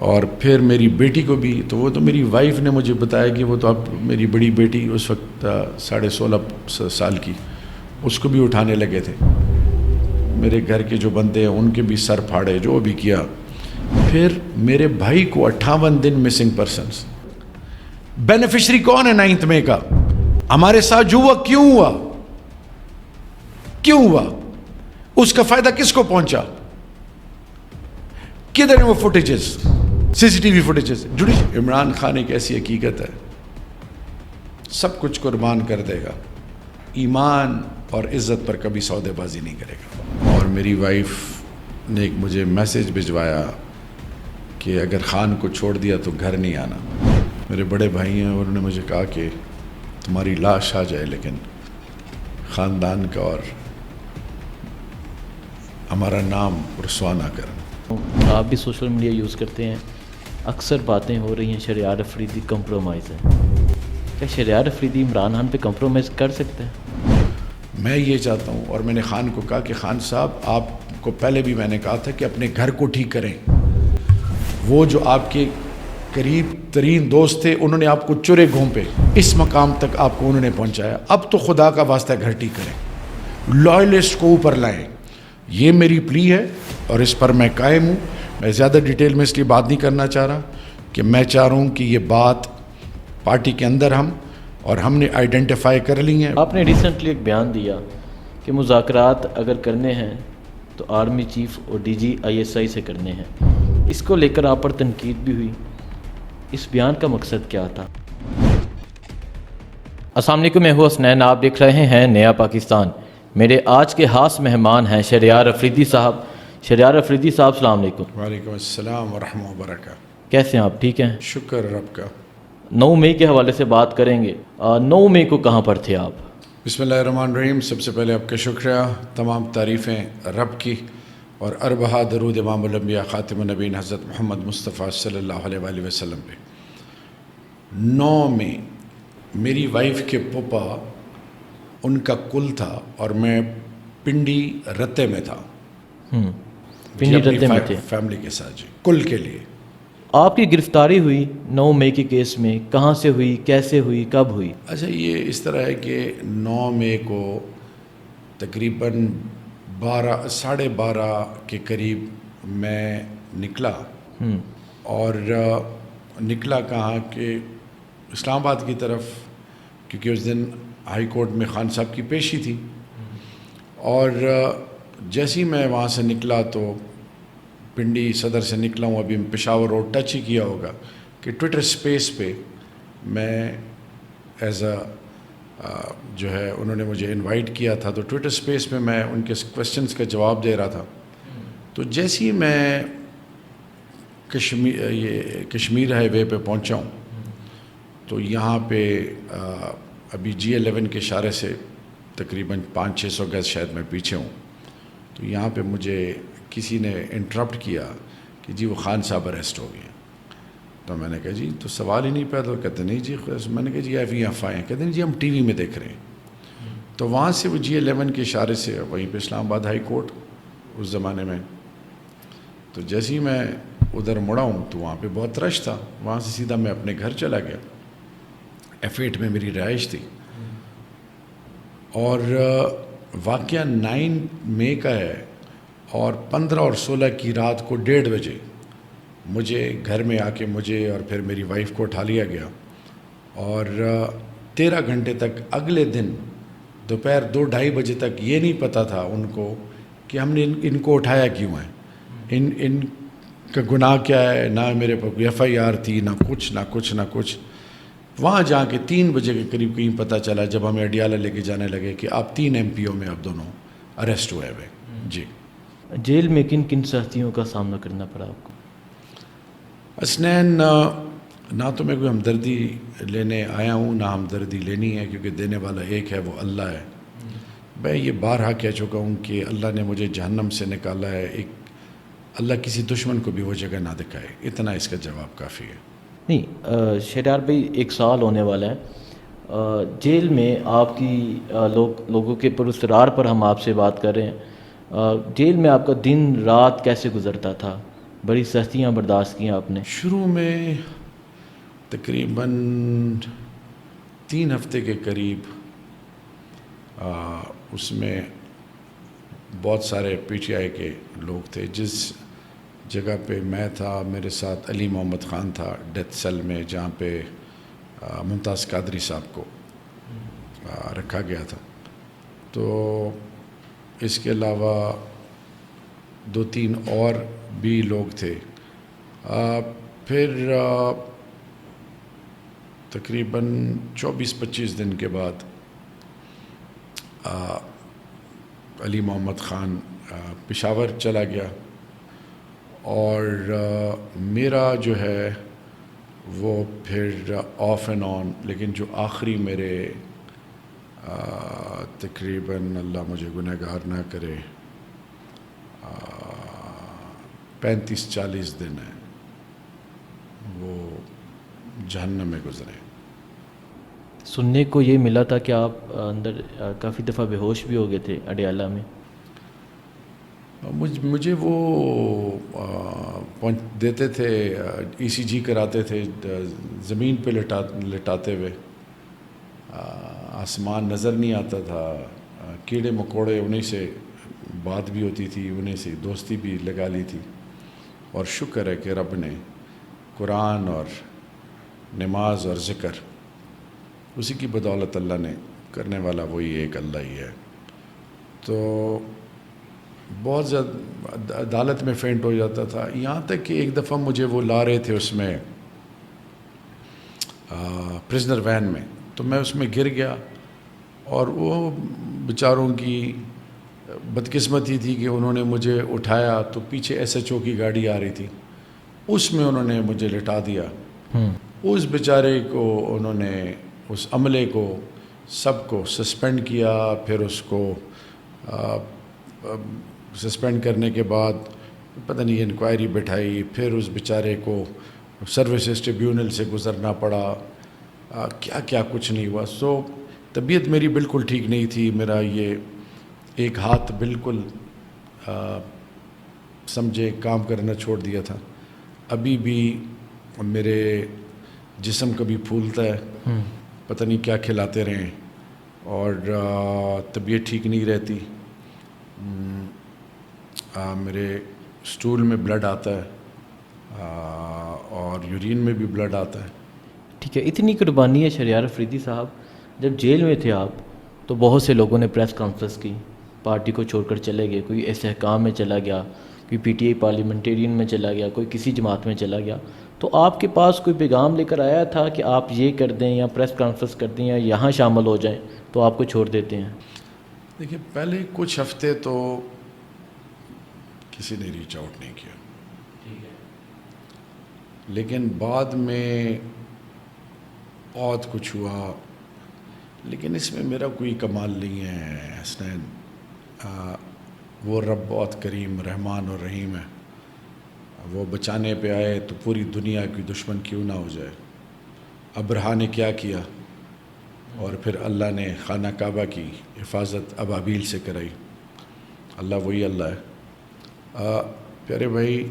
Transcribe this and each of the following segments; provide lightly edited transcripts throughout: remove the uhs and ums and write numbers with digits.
اور پھر میری بیٹی کو بھی، تو وہ تو میری وائف نے مجھے بتایا کہ وہ تو اب میری بڑی بیٹی اس وقت 16.5 سال کی، اس کو بھی اٹھانے لگے تھے. میرے گھر کے جو بندے ہیں ان کے بھی سر پھاڑے، جو بھی کیا. پھر میرے بھائی کو 58 دن مسنگ پرسنس. بینیفیشری کون ہے 9 مئی کا؟ ہمارے ساتھ جو ہوا کیوں ہوا؟ کیوں ہوا؟ اس کا فائدہ کس کو پہنچا؟ کدھر ہیں وہ footages, C C T V footages? Imran Khan ایک ایسی حقیقت ہے، سب کچھ قربان کر دے گا، ایمان اور عزت پر کبھی سودے بازی نہیں کرے گا. اور میری وائف نے ایک مجھے میسیج بھجوایا کہ اگر خان کو چھوڑ دیا تو گھر نہیں آنا. میرے بڑے بھائی ہیں، انہوں نے مجھے کہا کہ تمہاری لاش آ جائے لیکن خاندان کا اور ہمارا نام رسوا نہ کرنا. آپ بھی سوشل میڈیا یوز کرتے ہیں، اکثر باتیں ہو رہی ہیں شہریار افریدی کمپرومائز ہے. کیا شہریار افریدی عمران خان پہ کمپرومائز کر سکتے ہیں؟ میں یہ چاہتا ہوں، اور میں نے خان کو کہا کہ خان صاحب آپ کو پہلے بھی میں نے کہا تھا کہ اپنے گھر کو ٹھیک کریں. وہ جو آپ کے قریب ترین دوست تھے انہوں نے آپ کو چرے گھونپے، اس مقام تک آپ کو انہوں نے پہنچایا. اب تو خدا کا واسطہ گھر ٹھیک کریں، لائلسٹ کو اوپر لائیں. یہ میری پلی ہے اور اس پر میں قائم ہوں. میں زیادہ ڈیٹیل میں اس لیے بات نہیں کرنا چاہ رہا کہ میں چاہ رہا ہوں کہ یہ بات پارٹی کے اندر ہم نے آئیڈینٹیفائی کر لی ہیں. آپ نے ریسنٹلی ایک بیان دیا کہ مذاکرات اگر کرنے ہیں تو آرمی چیف اور ڈی جی ISI سے کرنے ہیں. اس کو لے کر آپ پر تنقید بھی ہوئی، اس بیان کا مقصد کیا تھا؟ السلام علیکم، میں ہوں حسنین، آپ دیکھ رہے ہیں نیا پاکستان. میرے آج کے خاص مہمان ہیں شہریار افریدی صاحب. شہریار افریدی صاحب السلام علیکم. وعلیکم السلام ورحمۃ اللہ وبرکاتہ. کیسے ہیں آپ؟ ٹھیک ہیں؟ شکر رب کا. 9 مئی کے حوالے سے بات کریں گے. 9 مئی کو کہاں پر تھے آپ؟ بسم اللہ الرحمن الرحیم. سب سے پہلے آپ کا شکریہ، تمام تعریفیں رب کی اور اربہا درود امام الانبیاء خاتم النبیین حضرت محمد مصطفیٰ صلی اللہ علیہ وآلہ وسلم پہ. 9 میں میری وائف کے پپا ان کا کل تھا اور میں پنڈی رتے میں تھا. پنڈی رتے میں تھے فیملی کے ساتھ. جی، کل کے لیے. آپ کی گرفتاری ہوئی 9 مئی کے کیس میں، کہاں سے ہوئی، کیسے ہوئی، کب ہوئی؟ اچھا، یہ اس طرح ہے کہ 9 مئی کو تقریباً 12:30 کے قریب میں نکلا. اور نکلا کہاں کہ اسلام آباد کی طرف، کیونکہ اس دن ہائی کورٹ میں خان صاحب کی پیشی تھی. اور جیسے ہی میں وہاں سے نکلا تو پنڈی صدر سے نکلا ہوں، ابھی پشاور روڈ ٹچ ہی کیا ہوگا کہ ٹویٹر سپیس پہ میں ایز اے جو ہے انہوں نے مجھے انوائٹ کیا تھا، تو ٹویٹر سپیس پہ میں ان کے کویسچنس کا جواب دے رہا تھا. تو جیسے ہی میں کشمیر ہائی وے پہ پہنچا ہوں تو یہاں پہ ابھی G11 کے اشارے سے تقریباً 500-600 گز شاید میں پیچھے ہوں. تو یہاں پہ مجھے کسی نے انٹرپٹ کیا کہ جی وہ خان صاحب اریسٹ ہو گئے. تو میں نے کہا جی تو سوال ہی نہیں پیدا. کہتے نہیں جی. میں نے کہا جی FF آئے ہیں. کہتے ہیں جی ہم ٹی وی میں دیکھ رہے ہیں. تو وہاں سے وہ G11 کے اشارے سے وہیں پہ اسلام آباد ہائی کورٹ اس زمانے میں. تو جیسے ہی میں ادھر مڑا ہوں تو وہاں پہ بہت رش تھا. وہاں سے سیدھا میں اپنے گھر چلا گیا. F8 میں میری رہائش تھی. اور واقعہ 9 مئی کا ہے اور 15 اور 16 کی رات کو 1:30 بجے مجھے گھر میں آ کے مجھے اور پھر میری وائف کو اٹھا لیا گیا. اور 13 گھنٹے تک اگلے دن دوپہر 2-2:30 بجے تک یہ نہیں پتہ تھا ان کو کہ ہم نے ان کو اٹھایا کیوں ہے، ان کا گناہ کیا ہے. نہ میرے پر FIR تھی، نہ کچھ. وہاں جا کے 3 بجے کے قریب کہیں پتہ چلا جب ہمیں اڈیالہ لے کے جانے لگے کہ آپ 3 MPO میں آپ دونوں اریسٹ ہوئے ہوئے. جی. جیل میں کن کن سختیوں کا سامنا کرنا پڑا آپ کو؟ حسنین، نہ تو میں کوئی ہمدردی لینے آیا ہوں، نہ ہمدردی لینی ہے، کیونکہ دینے والا ایک ہے، وہ اللہ ہے. میں یہ بارہا کہہ چکا ہوں کہ اللہ نے مجھے جہنم سے نکالا ہے. اللہ کسی دشمن کو بھی وہ جگہ نہ دکھائے. اتنا اس کا جواب کافی ہے. نہیں، شہریار بھائی 1 سال ہونے والا ہے جیل میں. آپ کی لوگوں کے پراسرار پر ہم آپ سے بات کر رہے ہیں. جیل میں آپ کا دن رات کیسے گزرتا تھا؟ بڑی سختیاں برداشت کی آپ نے؟ شروع میں تقریباً 3 ہفتے کے قریب اس میں بہت سارے پی ٹی آئی کے لوگ تھے. جس جگہ پہ میں تھا میرے ساتھ علی محمد خان تھا ڈیتھ سیل میں, جہاں پہ ممتاز قادری صاحب کو رکھا گیا تھا. تو اس کے علاوہ 2-3 اور بھی لوگ تھے. پھر تقریباً 24-25 دن کے بعد علی محمد خان پشاور چلا گیا, اور میرا جو ہے وہ پھر آف اینڈ آن, لیکن جو آخری میرے تقریباً اللہ مجھے گنہگار نہ کرے 35-40 دن ہیں وہ جہنم میں گزرے. سننے کو یہ ملا تھا کہ آپ اندر کافی دفعہ بے ہوش بھی ہو گئے تھے اڈیالہ میں. مجھے وہ دیتے تھے, ای سی جی کراتے تھے زمین پہ لٹاتے ہوئے, آسمان نظر نہیں آتا تھا, کیڑے مکوڑے انہیں سے بات بھی ہوتی تھی, انہیں سے دوستی بھی لگا لی تھی. اور شکر ہے کہ رب نے قرآن اور نماز اور ذکر اسی کی بدولت اللہ نے, کرنے والا وہی ایک اللہ ہی ہے. تو بہت زیادہ عدالت میں فینٹ ہو جاتا تھا, یہاں تک کہ ایک دفعہ مجھے وہ لا رہے تھے اس میں پرزنر وین میں, تو میں اس میں گر گیا, اور وہ بیچاروں کی بدقسمتی تھی کہ انہوں نے مجھے اٹھایا تو پیچھے ایس ایچ او کی گاڑی آ رہی تھی, اس میں انہوں نے مجھے لٹا دیا. اس بیچارے کو انہوں نے, اس عملے کو سب کو سسپینڈ کیا. پھر اس کو سسپینڈ کرنے کے بعد پتہ نہیں انکوائری بٹھائی, پھر اس بیچارے کو سروسز ٹریبیونل سے گزرنا پڑا, کیا کیا کچھ نہیں ہوا. سو طبیعت میری بالکل ٹھیک نہیں تھی, میرا یہ ایک ہاتھ بالکل سمجھے کام کرنا چھوڑ دیا تھا. ابھی بھی میرے جسم کبھی پھولتا ہے, پتہ نہیں کیا کھلاتے رہیں, اور طبیعت ٹھیک نہیں رہتی. میرے سٹول میں بلڈ آتا ہے اور یورین میں بھی بلڈ آتا ہے. ٹھیک ہے, اتنی قربانی ہے شہریار افریدی صاحب. جب جیل میں تھے آپ تو بہت سے لوگوں نے پریس کانفرنس کی, پارٹی کو چھوڑ کر چلے گئے, کوئی استحکام میں چلا گیا, کوئی پی ٹی آئی پارلیمنٹیرین میں چلا گیا, کوئی کسی جماعت میں چلا گیا. تو آپ کے پاس کوئی پیغام لے کر آیا تھا کہ آپ یہ کر دیں یا پریس کانفرنس کر دیں یا یہاں شامل ہو جائیں تو آپ کو چھوڑ دیتے ہیں؟ دیکھیں, پہلے کچھ ہفتے تو کسی نے ریچ آؤٹ نہیں کیا, لیکن بعد میں بہت کچھ ہوا. لیکن اس میں میرا کوئی کمال نہیں ہے حسنین, وہ رب بہت کریم رحمان اور رحیم ہے. وہ بچانے پہ آئے تو پوری دنیا کی دشمن کیوں نہ ہو جائے. ابرہا نے کیا کیا, اور پھر اللہ نے خانہ کعبہ کی حفاظت ابابیل سے کرائی. اللہ وہی اللہ ہے. پیارے بھائی,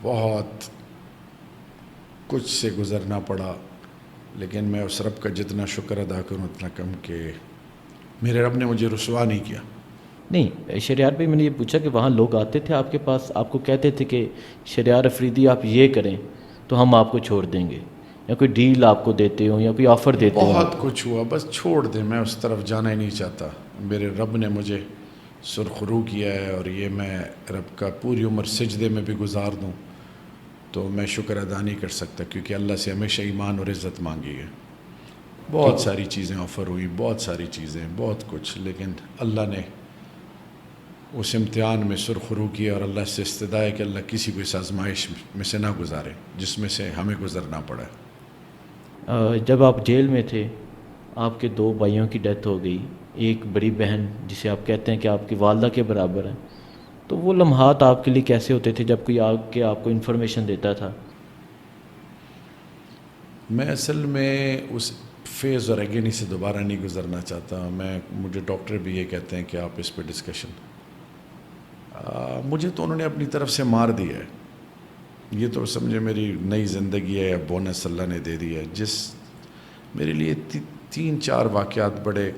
بہت کچھ سے گزرنا پڑا, لیکن میں اس رب کا جتنا شکر ادا کروں اتنا کم کہ میرے رب نے مجھے رسوا نہیں کیا. نہیں شہریار بھائی, میں نے یہ پوچھا کہ وہاں لوگ آتے تھے آپ کے پاس, آپ کو کہتے تھے کہ شہریار افریدی آپ یہ کریں تو ہم آپ کو چھوڑ دیں گے, یا کوئی ڈیل آپ کو دیتے ہوں یا کوئی آفر دیتے ہوں؟ بہت کچھ ہوا, بس چھوڑ دیں, میں اس طرف جانا ہی نہیں چاہتا. میرے رب نے مجھے سرخرو کیا ہے, اور یہ میں رب کا پوری عمر سجدے میں بھی گزار دوں تو میں شکر ادا نہیں کر سکتا, کیونکہ اللہ سے ہمیشہ ایمان اور عزت مانگی ہے. بہت ساری چیزیں آفر ہوئی, بہت ساری چیزیں, بہت کچھ, لیکن اللہ نے اس امتحان میں سرخرو کیا, اور اللہ سے استدعا ہے کہ اللہ کسی کو اس آزمائش میں سے نہ گزارے جس میں سے ہمیں گزرنا پڑا ہے. جب آپ جیل میں تھے آپ کے 2 بھائیوں کی ڈیتھ ہو گئی, ایک بڑی بہن جسے آپ کہتے ہیں کہ آپ کی والدہ کے برابر ہیں, تو وہ لمحات آپ کے لیے کیسے ہوتے تھے جب کوئی آ کے آپ کو انفارمیشن دیتا تھا؟ میں اصل میں اس فیز اور ایگنی سے دوبارہ نہیں گزرنا چاہتا. مجھے ڈاکٹر بھی یہ کہتے ہیں کہ آپ اس پہ ڈسکشن مجھے تو انہوں نے اپنی طرف سے مار دیا ہے. یہ تو سمجھے میری نئی زندگی ہے, بونس اللہ نے دے دی ہے. میرے لیے 3-4 واقعات بڑے.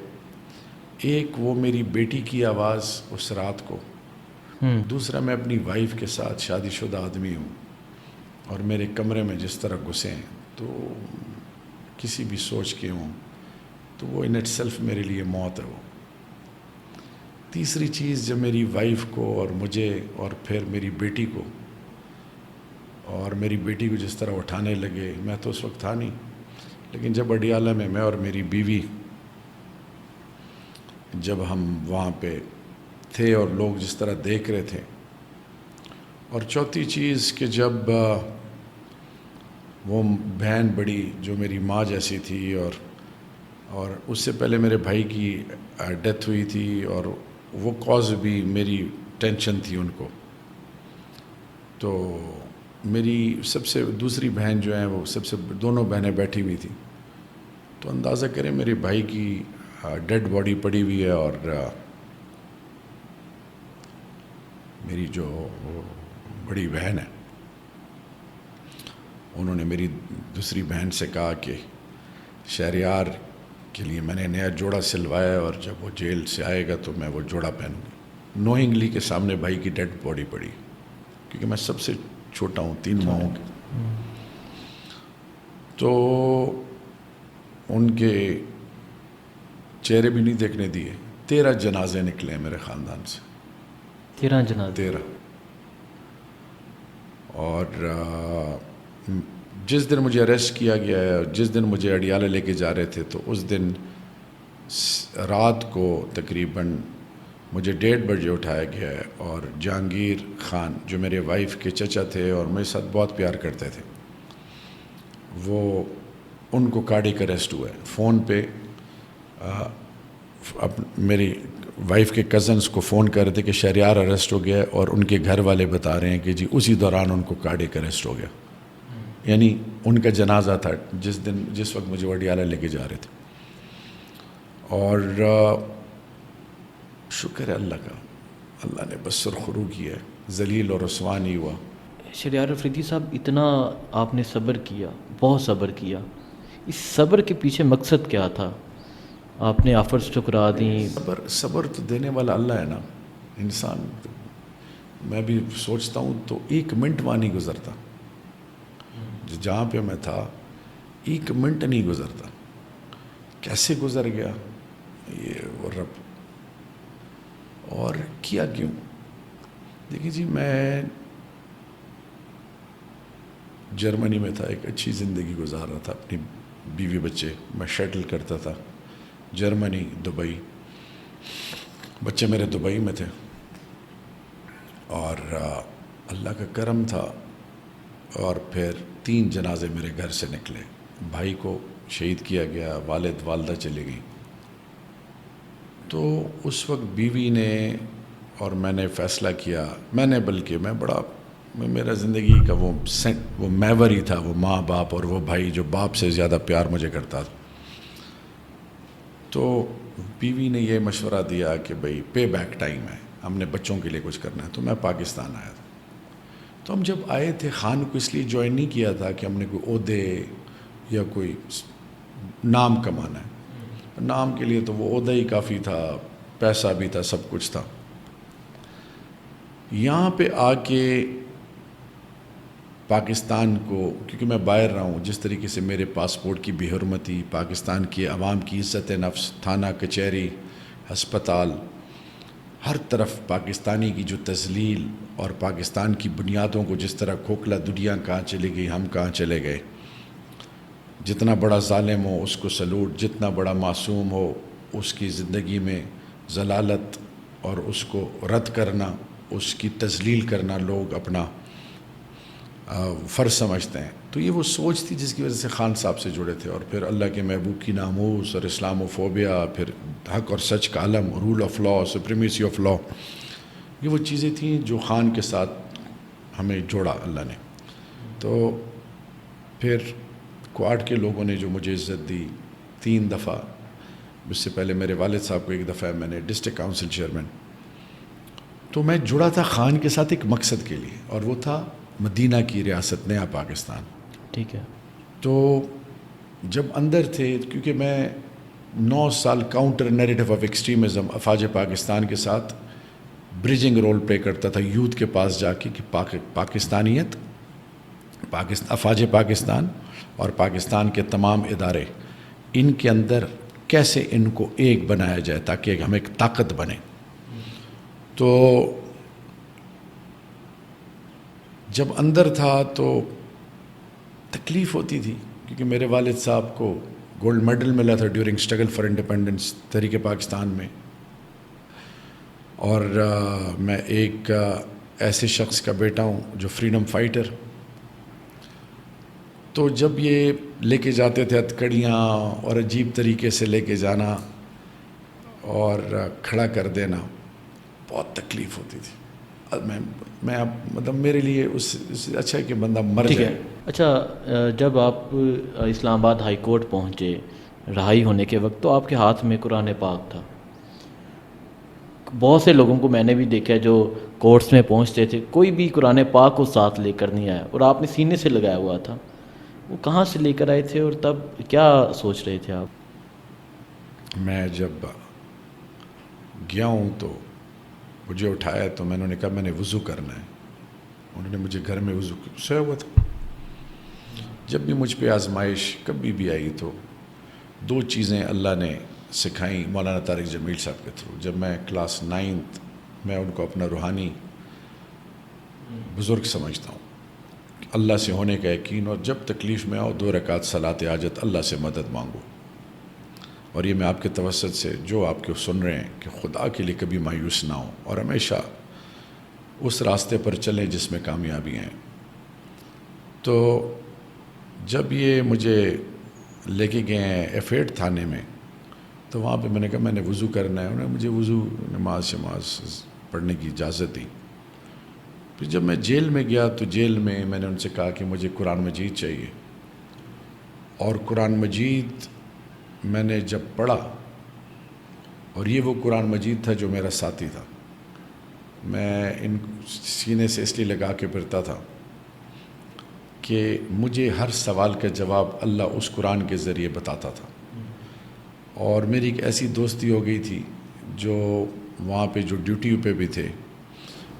ایک وہ میری بیٹی کی آواز اس رات کو, دوسرا میں اپنی وائف کے ساتھ شادی شدہ آدمی ہوں اور میرے کمرے میں جس طرح گھسے ہیں تو کسی بھی سوچ کے ہوں تو وہ ان اٹ سیلف میرے لیے موت ہے. وہ تیسری چیز جب میری وائف کو اور مجھے اور پھر میری بیٹی کو جس طرح اٹھانے لگے, میں تو اس وقت تھا نہیں, لیکن جب اڈیالہ میں اور میری بیوی جب ہم وہاں پہ تھے اور لوگ جس طرح دیکھ رہے تھے. اور چوتھی چیز کہ جب وہ بہن بڑی جو میری ماں جیسی تھی اور اس سے پہلے میرے بھائی کی ڈیتھ ہوئی تھی اور وہ کاز بھی میری ٹینشن تھی ان کو, تو میری سب سے دوسری بہن جو ہیں وہ سب سے دونوں بہنیں بیٹھی ہوئی تھیں. تو اندازہ کریں میرے بھائی کی ڈیڈ باڈی پڑی ہوئی ہے اور میری جو بڑی بہن ہے انہوں نے میری دوسری بہن سے کہا کہ شہریار کے لیے میں نے نیا جوڑا سلوایا ہے اور جب وہ جیل سے آئے گا تو میں وہ جوڑا پہنوں گی. نوئنگلی کے سامنے بھائی کی ڈیڈ باڈی پڑی, کیونکہ میں سب سے چھوٹا ہوں 3 ماہوں کے. تو ان کے چہرے بھی نہیں دیکھنے دیے. 13 جنازے نکلے ہیں میرے خاندان سے. 13 جنازے. 13. اور جس دن مجھے اریسٹ کیا گیا ہے, جس دن مجھے اڈیالہ لے کے جا رہے تھے, تو اس دن رات کو تقریباً مجھے 1:30 بجے اٹھایا گیا ہے. اور جہانگیر خان جو میرے وائف کے چچا تھے اور میرے ساتھ بہت پیار کرتے تھے, وہ ان کو کارڈک اریسٹ ہوا ہے. فون پہ میری وائف کے کزنس کو فون کر رہے تھے کہ شہریار اریسٹ ہو گیا ہے, اور ان کے گھر والے بتا رہے ہیں کہ جی اسی دوران ان کو کارڈک اریسٹ ہو گیا. یعنی ان کا جنازہ تھا جس وقت مجھے اڈیالہ لے کے جا رہے تھے. اور شکر ہے اللہ کا, اللہ نے بس سرخرو کیا ہے, ذلیل اور رسوا نہیں ہوا. شہریار افریدی صاحب, اتنا آپ نے صبر کیا, بہت صبر کیا, اس صبر کے پیچھے مقصد کیا تھا؟ آپ نے آفرز ٹھکرا دیں. صبر تو دینے والا اللہ ہے نا. انسان میں بھی سوچتا ہوں تو 1 منٹ وہاں نہیں گزرتا, جہاں پہ میں تھا 1 منٹ نہیں گزرتا. کیسے گزر گیا یہ وہ رب. اور کیا کیوں؟ دیکھیں جی, میں جرمنی میں تھا, ایک اچھی زندگی گزار رہا تھا, اپنی بیوی بچے میں شٹل کرتا تھا, جرمنی, دبئی. بچے میرے دبئی میں تھے, اور اللہ کا کرم تھا. اور پھر 3 جنازے میرے گھر سے نکلے. بھائی کو شہید کیا گیا, والد والدہ چلے گئی. تو اس وقت بیوی نے اور میں نے فیصلہ کیا, میرا زندگی کا وہ محور ہی تھا, وہ ماں باپ اور وہ بھائی جو باپ سے زیادہ پیار مجھے کرتا تھا. تو بیوی نے یہ مشورہ دیا کہ بھئی پے بیک ٹائم ہے, ہم نے بچوں کے لیے کچھ کرنا ہے. تو میں پاکستان آیا تھا. تو ہم جب آئے تھے, خان کو اس لیے جوائن نہیں کیا تھا کہ ہم نے کوئی عہدے یا کوئی نام کمانا ہے. نام کے لیے تو وہ عہدہ ہی کافی تھا, پیسہ بھی تھا, سب کچھ تھا. یہاں پہ آ کے پاکستان کو, کیونکہ میں باہر رہا ہوں, جس طریقے سے میرے پاسپورٹ کی بے حرمتی, پاکستان کی عوام کی عزت نفس, تھانہ کچہری, ہسپتال, ہر طرف پاکستانی کی جو تذلیل اور پاکستان کی بنیادوں کو جس طرح کھوکھلا, دنیا کہاں چلی گئی, ہم کہاں چلے گئے. جتنا بڑا ظالم ہو اس کو سلوٹ, جتنا بڑا معصوم ہو اس کی زندگی میں ضلالت اور اس کو رد کرنا, اس کی تذلیل کرنا لوگ اپنا فرض سمجھتے ہیں. تو یہ وہ سوچ تھی جس کی وجہ سے خان صاحب سے جڑے تھے. اور پھر اللہ کے محبوب کی ناموس اور اسلام و فوبیا, پھر حق اور سچ کا علم, rule of law, supremacy of law, یہ وہ چیزیں تھیں جو خان کے ساتھ ہمیں جوڑا اللہ نے. تو پھر کوارڈ کے لوگوں نے جو مجھے عزت دی 3 دفعہ, اس سے پہلے میرے والد صاحب کو 1 دفعہ میں نے ڈسٹرکٹ کاؤنسل چیئرمین. تو تو میں جڑا تھا خان کے ساتھ ایک مقصد کے لیے، اور وہ تھا مدینہ کی ریاست، نیا پاکستان۔ ٹھیک ہے۔ تو جب اندر تھے، کیونکہ میں 9 سال کاؤنٹر نیریٹو آف ایکسٹریمزم افواج پاکستان کے ساتھ برجنگ رول پلے کرتا تھا یوتھ کے پاس جا کے، کہ پاکستانیت، افواج پاکستان اور پاکستان کے تمام ادارے، ان کے اندر کیسے ان کو ایک بنایا جائے تاکہ ہم ایک طاقت بنے۔ تو جب اندر تھا تو تکلیف ہوتی تھی، کیونکہ میرے والد صاحب کو گولڈ میڈل ملا تھا ڈیورنگ اسٹرگل فار انڈیپینڈنس تحریک پاکستان میں، اور میں ایک ایسے شخص کا بیٹا ہوں جو فریڈم فائٹر۔ تو جب یہ لے کے جاتے تھے ہتھکڑیاں اور عجیب طریقے سے لے کے جانا اور کھڑا کر دینا، بہت تکلیف ہوتی تھی۔ میں اب مطلب میرے لیے اس اچھا ہے کہ بندہ مر جائے۔ اچھا، جب آپ اسلام آباد ہائی کورٹ پہنچے رہائی ہونے کے وقت، تو آپ کے ہاتھ میں قرآن پاک تھا۔ بہت سے لوگوں کو میں نے بھی دیکھا جو کورٹس میں پہنچتے تھے، کوئی بھی قرآن پاک کو ساتھ لے کر نہیں آیا، اور آپ نے سینے سے لگایا ہوا تھا۔ وہ کہاں سے لے کر آئے تھے اور تب کیا سوچ رہے تھے آپ؟ میں جب گیا ہوں تو مجھے اٹھایا تو میں نے کہا میں نے وضو کرنا ہے۔ انہوں نے مجھے گھر میں وضو سویا ہوا تھا۔ جب بھی مجھ پہ آزمائش کبھی بھی آئی تو 2 چیزیں اللہ نے سکھائیں مولانا طارق جمیل صاحب کے تھرو۔ جب میں کلاس 9 میں ان کو اپنا روحانی بزرگ سمجھتا ہوں، اللہ سے ہونے کا یقین، اور جب تکلیف میں آؤ 2 رکعت صلاۃ حاجت اللہ سے مدد مانگو۔ اور یہ میں آپ کے توسط سے جو آپ کو سن رہے ہیں کہ خدا کے لیے کبھی مایوس نہ ہوں اور ہمیشہ اس راستے پر چلیں جس میں کامیابی ہیں۔ تو جب یہ مجھے لے کے گئے ہیں F8 تھانے میں، تو وہاں پہ میں نے کہا میں نے وضو کرنا ہے۔ انہوں نے مجھے وضو نماز پڑھنے کی اجازت دی۔ پھر جب میں جیل میں گیا تو جیل میں نے ان سے کہا کہ مجھے قرآن مجید چاہیے، اور قرآن مجید میں نے جب پڑھا، اور یہ وہ قرآن مجید تھا جو میرا ساتھی تھا، میں ان سینے سے اس لیے لگا کے پھرتا تھا کہ مجھے ہر سوال کا جواب اللہ اس قرآن کے ذریعے بتاتا تھا۔ اور میری ایک ایسی دوستی ہو گئی تھی جو وہاں پہ جو ڈیوٹی پہ بھی تھے،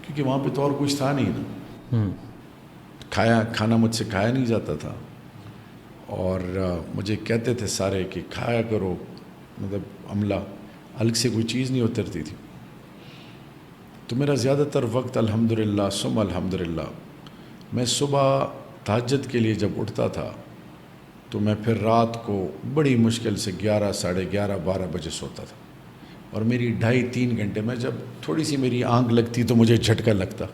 کیونکہ وہاں پہ تو اور کچھ تھا نہیں نا، کھانا مجھ سے کھایا نہیں جاتا تھا، اور مجھے کہتے تھے سارے کہ کھایا کرو، مطلب عملہ الگ سے کوئی چیز نہیں اترتی تھی۔ تو میرا زیادہ تر وقت الحمدللہ ثم الحمدللہ، میں صبح تہجد کے لیے جب اٹھتا تھا تو میں پھر رات کو بڑی مشکل سے 11 ساڑھے 11 12 بجے سوتا تھا، اور میری 2.5-3 گھنٹے میں جب تھوڑی سی میری آنکھ لگتی تو مجھے جھٹکا لگتا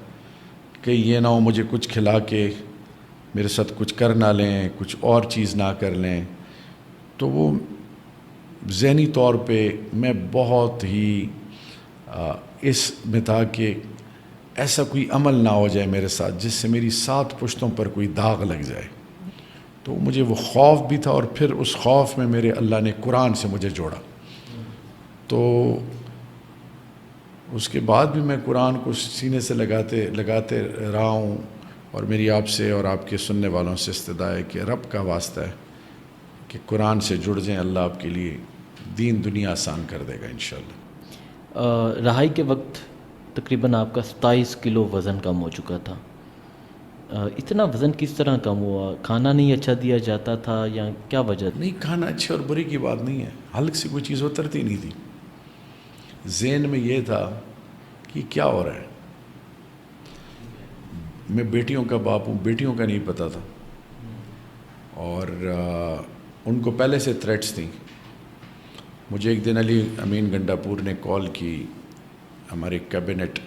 کہ یہ نہ ہو مجھے کچھ کھلا کے میرے ساتھ کچھ کر نہ لیں، کچھ اور چیز نہ کر لیں۔ تو وہ ذہنی طور پہ میں بہت ہی اس میں تھا کہ ایسا کوئی عمل نہ ہو جائے میرے ساتھ جس سے میری 7 پشتوں پر کوئی داغ لگ جائے۔ تو مجھے وہ خوف بھی تھا، اور پھر اس خوف میں میرے اللہ نے قرآن سے مجھے جوڑا۔ تو اس کے بعد بھی میں قرآن کو سینے سے لگاتے رہا ہوں، اور میری آپ سے اور آپ کے سننے والوں سے استدعا ہے کہ رب کا واسطہ ہے کہ قرآن سے جڑ جائیں، اللہ آپ کے لیے دین دنیا آسان کر دے گا انشاءاللہ۔ رہائی کے وقت تقریباً آپ کا 27 کلو وزن کم ہو چکا تھا۔ اتنا وزن کس طرح کم ہوا؟ کھانا نہیں اچھا دیا جاتا تھا یا کیا وجہ تھی؟ نہیں، کھانا اچھے اور بری کی بات نہیں ہے، حلق سے کوئی چیز اترتی نہیں تھی۔ ذہن میں یہ تھا کہ کیا ہو رہا ہے۔ میں بیٹیوں کا باپ ہوں، بیٹیوں کا نہیں پتہ تھا، اور ان کو پہلے سے تھریٹس تھیں۔ مجھے ایک دن علی امین گنڈا پور نے کال کی، ہمارے کیبنٹ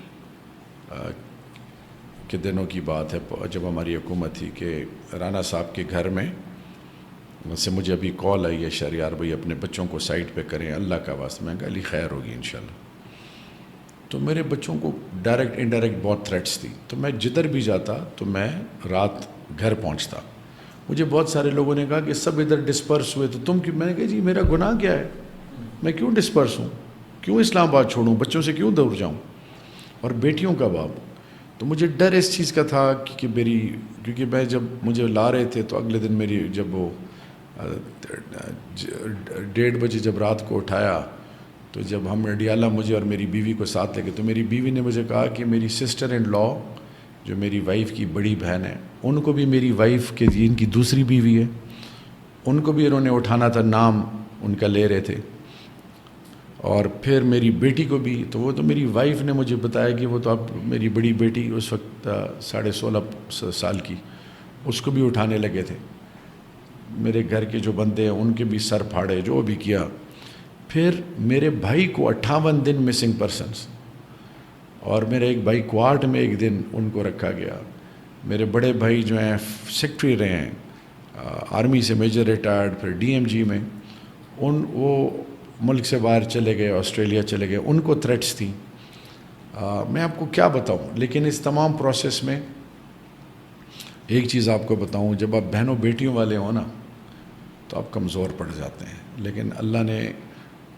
کے دنوں کی بات ہے جب ہماری حکومت تھی، کہ رانا صاحب کے گھر میں سے مجھے ابھی کال آئی ہے شہریار بھائی اپنے بچوں کو سائٹ پہ کریں اللہ کا واسطہ۔ میں کہا علی خیر ہوگی انشاءاللہ۔ تو میرے بچوں کو ڈائریکٹ انڈائریکٹ بہت تھریٹس تھی، تو میں جدھر بھی جاتا تو میں رات گھر پہنچتا۔ مجھے بہت سارے لوگوں نے کہا کہ سب ادھر ڈسپرس ہوئے تو تم کیوں؟ میں نے کہا جی میرا گناہ کیا ہے، میں کیوں ڈسپرس ہوں، کیوں اسلام آباد چھوڑوں، بچوں سے کیوں دور جاؤں؟ اور بیٹیوں کا باپ. تو مجھے ڈر اس چیز کا تھا کہ کیونکہ میں جب مجھے لا رہے تھے تو اگلے دن میری جب وہ 1:30 بجے جب رات کو اٹھایا تو جب ہم ڈیالہ مجھے اور میری بیوی کو ساتھ لے گئے تو میری بیوی نے مجھے کہا کہ میری سسٹر ان لا جو میری وائف کی بڑی بہن ہے ان کو بھی میری وائف کے ان کی دوسری بیوی ہے ان کو بھی انہوں نے اٹھانا تھا, نام ان کا لے رہے تھے, اور پھر میری بیٹی کو بھی. تو وہ تو میری وائف نے مجھے بتایا کہ وہ تو اب میری بڑی بیٹی اس وقت 16.5 سال کی, اس کو بھی اٹھانے لگے تھے. میرے گھر کے جو بندے ہیں ان کے بھی سر پھاڑے, جو بھی کیا. پھر میرے بھائی کو 58 دن مسنگ پرسنس, اور میرے ایک بھائی کوارٹ میں ایک دن ان کو رکھا گیا. میرے بڑے بھائی جو ہیں سیکٹری رہے ہیں آرمی سے, میجر ریٹائرڈ, پھر ڈی ایم جی میں, وہ ملک سے باہر چلے گئے, آسٹریلیا چلے گئے, ان کو تھریٹس تھیں. میں آپ کو کیا بتاؤں, لیکن اس تمام پروسیس میں ایک چیز آپ کو بتاؤں, جب آپ بہنوں بیٹیوں والے ہوں نا تو آپ کمزور پڑ جاتے ہیں. لیکن اللہ نے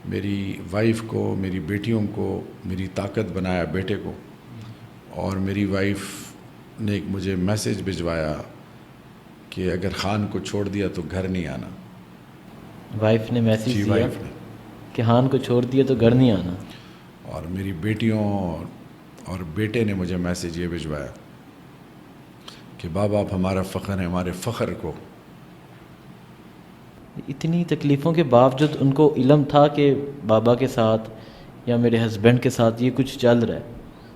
میری وائف کو, میری بیٹیوں کو میری طاقت بنایا, بیٹے کو. اور میری وائف نے ایک مجھے میسیج بھجوایا کہ اگر خان کو چھوڑ دیا تو گھر نہیں آنا. وائف نے میسیج جی دیا وائف نے, کہ خان کو چھوڑ دیا تو گھر نہیں آنا. اور میری بیٹیوں اور بیٹے نے مجھے میسیج یہ بھجوایا کہ بابا آپ ہمارا فخر ہیں, ہمارے فخر کو. اتنی تکلیفوں کے باوجود ان کو علم تھا کہ بابا کے ساتھ یا میرے ہسبینڈ کے ساتھ یہ کچھ چل رہا ہے,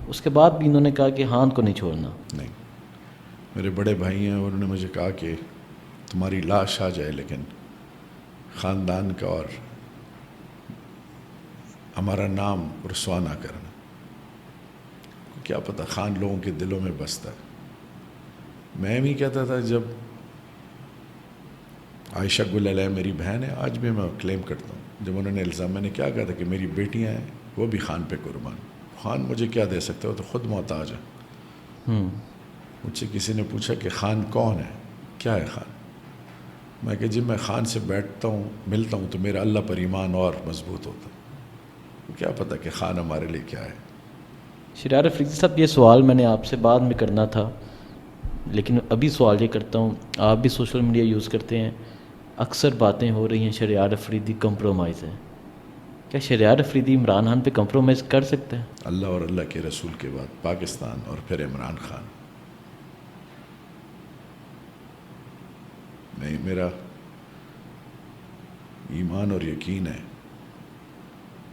اس کے بعد بھی انہوں نے کہا کہ خان کو نہیں چھوڑنا. نہیں, میرے بڑے بھائی ہیں, انہوں نے مجھے کہا کہ تمہاری لاش آ جائے لیکن خاندان کا اور ہمارا نام رسوا نہ کرنا. کیا پتہ خان لوگوں کے دلوں میں بستا ہے. میں بھی کہتا تھا, جب عائشہ گل علیہ میری بہن ہے, آج بھی میں کلیم کرتا ہوں, جب انہوں نے الزام, میں نے کیا کہا تھا کہ میری بیٹیاں ہیں وہ بھی خان پہ قربان. خان مجھے کیا دے سکتا ہے, وہ تو خود محتاج ہے. مجھ سے کسی نے پوچھا کہ خان کون ہے, کیا ہے خان؟ میں کہ جب میں خان سے بیٹھتا ہوں, ملتا ہوں, تو میرا اللہ پر ایمان اور مضبوط ہوتا ہے. کیا پتہ کہ خان ہمارے لیے کیا ہے. شریار افریدی صاحب, یہ سوال میں نے آپ سے بعد میں کرنا تھا, لیکن ابھی سوال یہ کرتا ہوں. آپ بھی سوشل میڈیا یوز کرتے ہیں, اکثر باتیں ہو رہی ہیں شریار افریدی کمپرومائز ہے. کیا شریار افریدی عمران خان پہ کمپرومائز کر سکتے ہیں؟ اللہ اور اللہ کے رسول کے بعد پاکستان اور پھر عمران خان. نہیں, میرا ایمان اور یقین ہے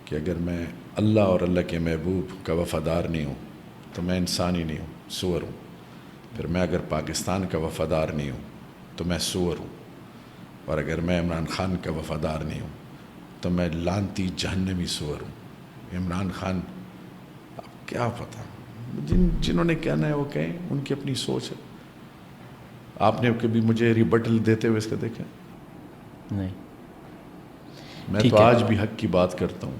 کہ اگر میں اللہ اور اللہ کے محبوب کا وفادار نہیں ہوں تو میں انسان ہی نہیں ہوں, سور ہوں. پھر میں اگر پاکستان کا وفادار نہیں ہوں تو میں سور ہوں. اور اگر میں عمران خان کا وفادار نہیں ہوں تو میں لانتی جہنمی سور ہوں. عمران خان, اب کیا پتہ, جنہوں نے کہنا ہے وہ کہیں, ان کی اپنی سوچ ہے. آپ نے کبھی مجھے ریبٹل دیتے ہوئے اس کا دیکھا؟ نہیں. میں تو آج بھی حق کی بات کرتا ہوں.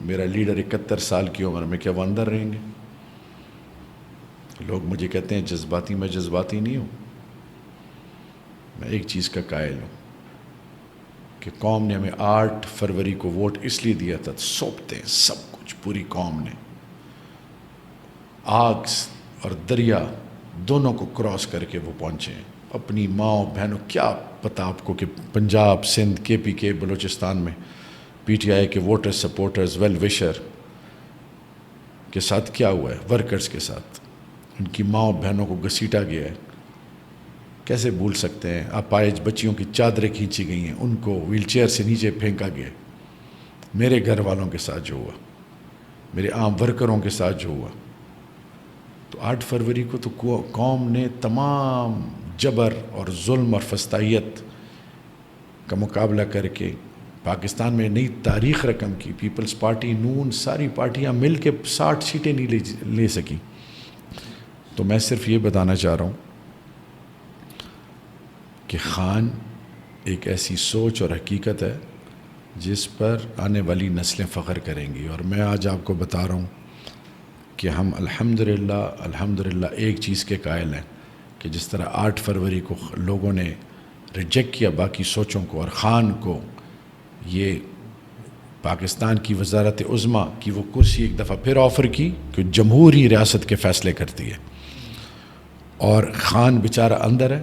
میرا لیڈر 71 سال کی عمر میں, کیا وہ اندر رہیں گے؟ لوگ مجھے کہتے ہیں جذباتی, میں جذباتی نہیں ہوں. میں ایک چیز کا قائل ہوں کہ قوم نے ہمیں 8 فروری کو ووٹ اس لیے دیا تھا, سونپتے ہیں سب کچھ, پوری قوم نے آگ اور دریا دونوں کو کراس کر کے وہ پہنچے ہیں. اپنی ماں بہنوں, کیا پتہ آپ کو کہ پنجاب, سندھ, کے پی کے, بلوچستان میں پی ٹی آئی کے ووٹر سپورٹرز, ویل وشر کے ساتھ کیا ہوا ہے, ورکرز کے ساتھ. ان کی ماں بہنوں کو گھسیٹا گیا ہے. کیسے بھول سکتے ہیں؟ اپاہج بچیوں کی چادریں کھینچی گئی ہیں, ان کو ویل چیئر سے نیچے پھینکا گیا. میرے گھر والوں کے ساتھ جو ہوا, میرے عام ورکروں کے ساتھ جو ہوا, تو 8 فروری کو تو قوم نے تمام جبر اور ظلم اور فسطائیت کا مقابلہ کر کے پاکستان میں نئی تاریخ رقم کی. پیپلز پارٹی, نون, ساری پارٹیاں مل کے 60 سیٹیں نہیں لے سکی. تو میں صرف یہ بتانا چاہ رہا ہوں کہ خان ایک ایسی سوچ اور حقیقت ہے جس پر آنے والی نسلیں فخر کریں گی. اور میں آج آپ کو بتا رہا ہوں کہ ہم الحمدللہ ایک چیز کے قائل ہیں کہ جس طرح 8 فروری کو لوگوں نے ریجیکٹ کیا باقی سوچوں کو, اور خان کو یہ پاکستان کی وزارت عظمیٰ کی وہ کرسی ایک دفعہ پھر آفر کی کہ جمہوری ریاست کے فیصلے کرتی ہے اور خان بیچارہ اندر ہے،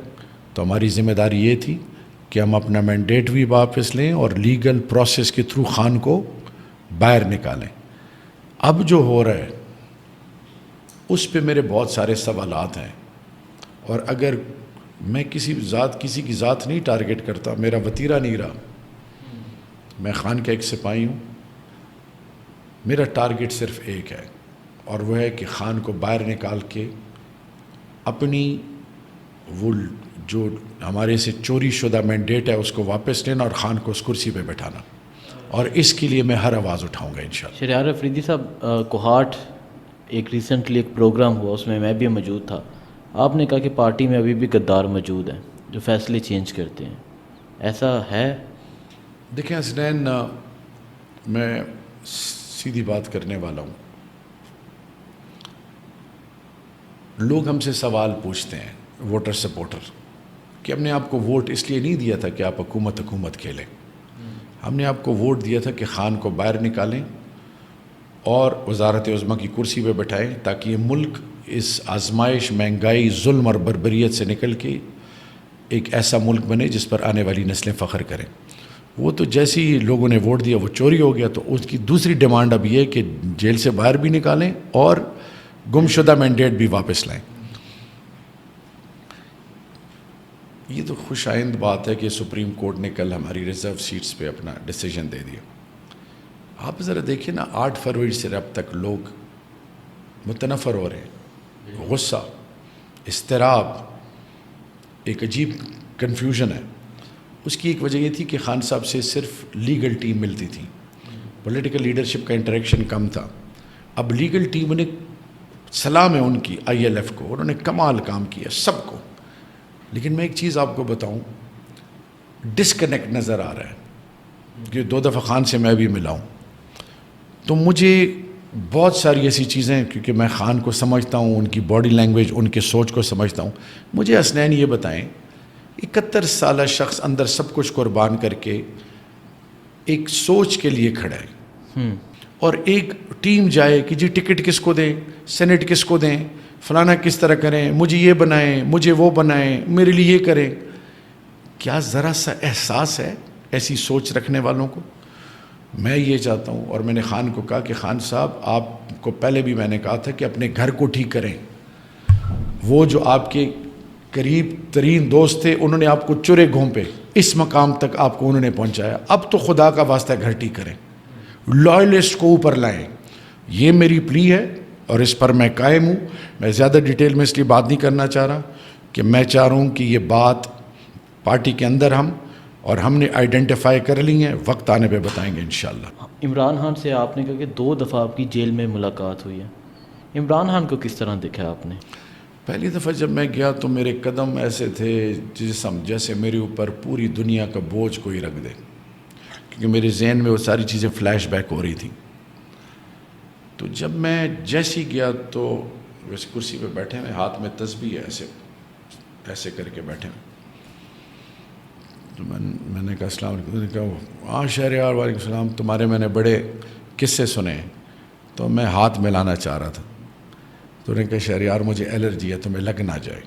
تو ہماری ذمہ داری یہ تھی کہ ہم اپنا مینڈیٹ بھی واپس لیں اور لیگل پروسیس کے تھرو خان کو باہر نکالیں۔ اب جو ہو رہا ہے اس پہ میرے بہت سارے سوالات ہیں، اور اگر میں کسی کی ذات نہیں ٹارگٹ کرتا، میرا وتیرہ نہیں رہا، میں خان کا ایک سپاہی ہوں، میرا ٹارگٹ صرف ایک ہے، اور وہ ہے کہ خان کو باہر نکال کے اپنی وہ جو ہمارے سے چوری شدہ مینڈیٹ ہے اس کو واپس لینا اور خان کو اس کرسی پہ بٹھانا، اور اس کے لیے میں ہر آواز اٹھاؤں گا انشاءاللہ۔ شہریار افریدی صاحب، کوہاٹ ایک ریسنٹلی ایک پروگرام ہوا، اس میں بھی موجود تھا، آپ نے کہا کہ پارٹی میں ابھی بھی غدار موجود ہیں جو فیصلے چینج کرتے ہیں، ایسا ہے؟ دیکھیں حسنین، میں سیدھی بات کرنے والا ہوں، لوگ ہم سے سوال پوچھتے ہیں ووٹر سپورٹر کہ ہم نے آپ کو ووٹ اس لیے نہیں دیا تھا کہ آپ حکومت کھیلیں، ہم نے آپ کو ووٹ دیا تھا کہ خان کو باہر نکالیں اور وزارت عظمیٰ کی کرسی پہ بٹھائیں تاکہ یہ ملک اس آزمائش، مہنگائی، ظلم اور بربریت سے نکل کے ایک ایسا ملک بنے جس پر آنے والی نسلیں فخر کریں۔ وہ تو جیسے ہی لوگوں نے ووٹ دیا وہ چوری ہو گیا، تو اس کی دوسری ڈیمانڈ اب یہ ہے کہ جیل سے باہر بھی نکالیں اور گمشدہ مینڈیٹ بھی واپس لائیں۔ یہ تو خوش آئند بات ہے کہ سپریم کورٹ نے کل ہماری ریزرو سیٹس پہ اپنا ڈیسیجن دے دیا۔ آپ ذرا دیکھیں نا، 8 فروری سے اب تک لوگ متنفر ہو رہے ہیں، غصہ، اضطراب، ایک عجیب کنفیوژن ہے۔ اس کی ایک وجہ یہ تھی کہ خان صاحب سے صرف لیگل ٹیم ملتی تھی، پولیٹیکل لیڈرشپ کا انٹریکشن کم تھا۔ اب لیگل ٹیم نے سلام ہے ان کی ILF کو، انہوں نے کمال کام کیا سب کو، لیکن میں ایک چیز آپ کو بتاؤں، ڈسکنیکٹ نظر آ رہا ہے کہ 2 دفعہ خان سے میں بھی ملا ہوں، تو مجھے بہت ساری ایسی چیزیں، کیونکہ میں خان کو سمجھتا ہوں، ان کی باڈی لینگویج، ان کے سوچ کو سمجھتا ہوں، مجھے حسنین یہ بتائیں، 71 سالہ شخص اندر سب کچھ قربان کر کے ایک سوچ کے لیے کھڑا ہے، اور ایک ٹیم جائے کہ جی ٹکٹ کس کو دیں، سینٹ کس کو دیں، فلانا کس طرح کریں، مجھے یہ بنائیں، مجھے وہ بنائیں، میرے لیے یہ کریں۔ کیا ذرا سا احساس ہے ایسی سوچ رکھنے والوں کو؟ میں یہ چاہتا ہوں، اور میں نے خان کو کہا کہ خان صاحب، آپ کو پہلے بھی میں نے کہا تھا کہ اپنے گھر کو ٹھیک کریں، وہ جو آپ کے قریب ترین دوست تھے انہوں نے آپ کو چرے گھونپے، اس مقام تک آپ کو انہوں نے پہنچایا، اب تو خدا کا واسطہ گھر ٹھیک کریں، لائلسٹ کو اوپر لائیں۔ یہ میری پلی ہے اور اس پر میں قائم ہوں۔ میں زیادہ ڈیٹیل میں اس لیے بات نہیں کرنا چاہ رہا کہ میں چاہ رہا ہوں کہ یہ بات پارٹی کے اندر ہم نے آئیڈینٹیفائی کر لی ہیں، وقت آنے پہ بتائیں گے انشاءاللہ۔ عمران خان سے آپ نے کہا کہ 2 دفعہ آپ کی جیل میں ملاقات ہوئی ہے، عمران خان کو کس طرح دیکھا آپ نے؟ پہلی دفعہ جب میں گیا تو میرے قدم ایسے تھے جیسے میرے اوپر پوری دنیا کا بوجھ کوئی رکھ دے، کیونکہ میرے ذہن میں وہ ساری چیزیں فلیش بیک ہو رہی تھیں۔ تو جب میں جیسے ہی گیا تو ویسے کرسی پہ بیٹھے ہوئے، ہاتھ میں تسبیح ہے، ایسے کر کے بیٹھے ہوئے، تو میں نے کہا السلام علیکم، انہوں نے کہا ہاں شہریار، وعلیکم السلام، تمہارے میں نے بڑے قصے سنے ہیں۔ تو میں ہاتھ ملانا چاہ رہا تھا، تو انہوں نے کہا شہریار مجھے الرجی ہے، تمہیں لگ نہ جائے۔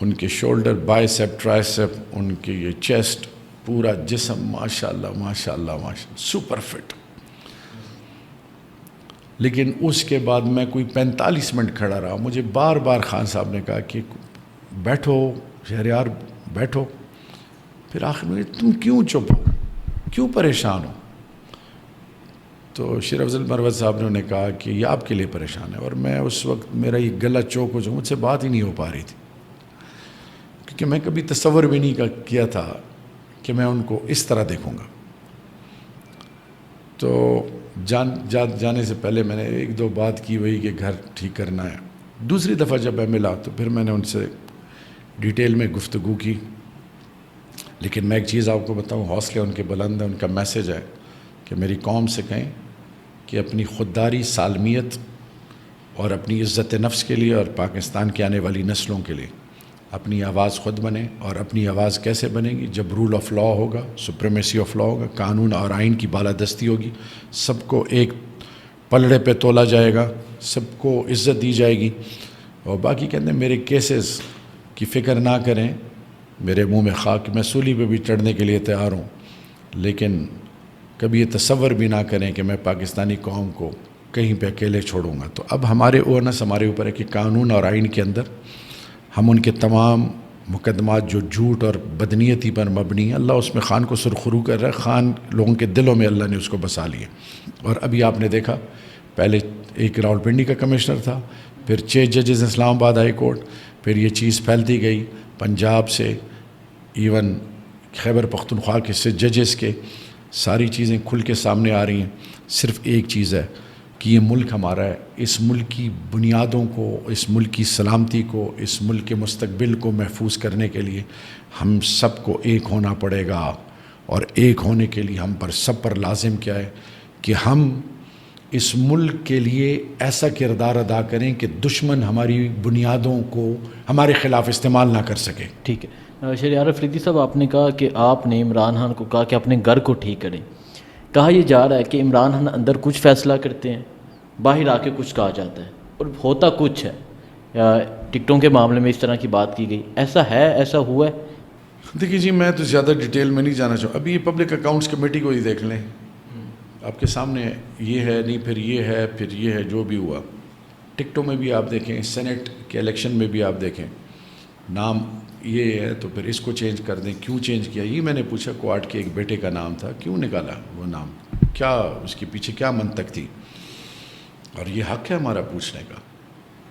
ان کے شولڈر، بائیسپ، ٹرائیسپ، ان کے یہ چیسٹ، پورا جسم ماشاءاللہ ماشاءاللہ ماشاءاللہ سپر فٹ۔ لیکن اس کے بعد میں کوئی 45 منٹ کھڑا رہا، مجھے بار بار خان صاحب نے کہا کہ بیٹھو شہریار بیٹھو، پھر آخر میں تم کیوں چپ ہو، کیوں پریشان ہو؟ تو شیر افضل مروت صاحب نے انہیں کہا کہ یہ آپ کے لیے پریشان ہے، اور میں اس وقت میرا یہ گلا چوک ہو جاؤں، مجھ سے بات ہی نہیں ہو پا رہی تھی، کیونکہ میں کبھی تصور بھی نہیں کیا تھا کہ میں ان کو اس طرح دیکھوں گا۔ تو جانے سے پہلے میں نے 1-2 بات کی، وہی کہ گھر ٹھیک کرنا ہے۔ دوسری دفعہ جب میں ملا تو پھر میں نے ان سے ڈیٹیل میں گفتگو کی، لیکن میں ایک چیز آپ کو بتاؤں، حوصلے ان کے بلند ہیں، ان کا میسیج ہے کہ میری قوم سے کہیں کہ اپنی خودداری، سالمیت اور اپنی عزت نفس کے لیے اور پاکستان کی آنے والی نسلوں کے لیے اپنی آواز خود بنے. اور اپنی آواز کیسے بنے گی؟ جب رول آف لا ہوگا, سپریمیسی آف لا ہوگا, قانون اور آئین کی بالادستی ہوگی, سب کو ایک پلڑے پہ تولا جائے گا, سب کو عزت دی جائے گی. اور باقی کہتے ہیں میرے کیسز کی فکر نہ کریں, میرے منہ میں خاک, میں سولی پہ بھی چڑھنے کے لیے تیار ہوں, لیکن کبھی یہ تصور بھی نہ کریں کہ میں پاکستانی قوم کو کہیں پہ اکیلے چھوڑوں گا. تو اب ہمارے اونس ہمارے اوپر ہے کہ قانون اور آئین کے اندر ہم ان کے تمام مقدمات جو جھوٹ اور بدنیتی پر مبنی ہیں, اللہ اس میں خان کو سرخرو کر رہا ہے. خان لوگوں کے دلوں میں اللہ نے اس کو بسا لیے. اور ابھی آپ نے دیکھا, پہلے ایک راولپنڈی کا کمشنر تھا, پھر 6 ججز اسلام آباد ہائی کورٹ, پھر یہ چیز پھیلتی گئی پنجاب سے, ایون خیبر پختونخوا کے سے ججز کے, ساری چیزیں کھل کے سامنے آ رہی ہیں. صرف ایک چیز ہے کہ یہ ملک ہمارا ہے, اس ملک کی بنیادوں کو, اس ملک کی سلامتی کو, اس ملک کے مستقبل کو محفوظ کرنے کے لیے ہم سب کو ایک ہونا پڑے گا. اور ایک ہونے کے لیے ہم پر سب پر لازم کیا ہے کہ ہم اس ملک کے لیے ایسا کردار ادا کریں کہ دشمن ہماری بنیادوں کو ہمارے خلاف استعمال نہ کر سکے. ٹھیک ہے. شہریار افریدی صاحب, آپ نے کہا کہ آپ نے عمران خان کو کہا کہ اپنے گھر کو ٹھیک کریں. کہا یہ جا رہا ہے کہ عمران خان اندر کچھ فیصلہ کرتے ہیں, باہر آ کے کچھ کہا جاتا ہے, اور ہوتا کچھ ہے. ٹکٹوں کے معاملے میں اس طرح کی بات کی گئی, ایسا ہے, ایسا ہوا ہے؟ دیکھیے جی, میں تو زیادہ ڈیٹیل میں نہیں جانا چاہوں. ابھی یہ پبلک اکاؤنٹس کمیٹی کو ہی دیکھ لیں, آپ کے سامنے یہ ہے, نہیں پھر یہ ہے, پھر یہ ہے, جو بھی ہوا. ٹکٹوں میں بھی آپ دیکھیں, سینٹ کے الیکشن میں بھی آپ دیکھیں, نام یہ ہے تو پھر اس کو چینج کر دیں. کیوں چینج کیا؟ یہ میں نے پوچھا. کوارٹ کے ایک بیٹے کا نام تھا, کیوں نکالا وہ نام؟ کیا اس کے پیچھے کیا منطق تھی؟ اور یہ حق ہے ہمارا پوچھنے کا,